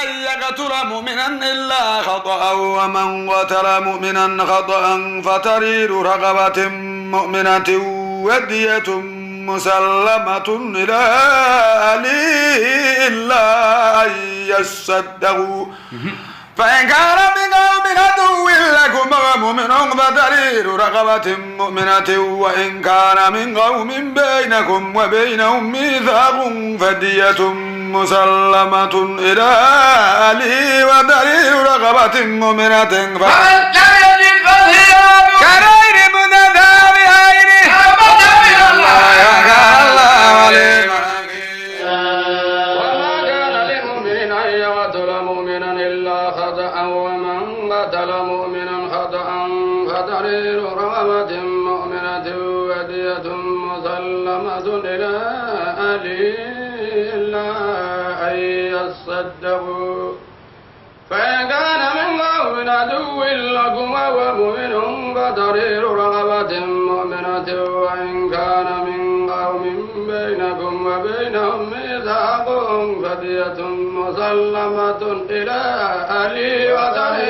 أن يقتل مؤمنا إلا خطأ ومن قتل مؤمنا خطأ فتحرير رقبة مؤمنة ودية مسلمة إلى أهله إلا أن يصدقوا فإن كان من قوم عدو لكم ومؤمن فتحرير رقبة مؤمنة وإن كان من قوم بينكم وبينهم ميثاق فدية مسلمة إلى أهله وتحرير رقبة مؤمنة فمن لم يجد فصيام كغير متتابعين توبة من الله عليم. وما كان لمؤمن أن يقتل مؤمنا إلا خطأ ومن قتل مؤمنا خطأ فتحرير رقبة مؤمنة ودية مسلمة إلى أهله إلا أن يصدقوا فإن كان من قوم عدو لكم ومؤمن فتحرير رقبة مؤمنة وإن كان من قوم بينكم وبينهم ميثاق فدية مسلمة إلى أهله وتحرير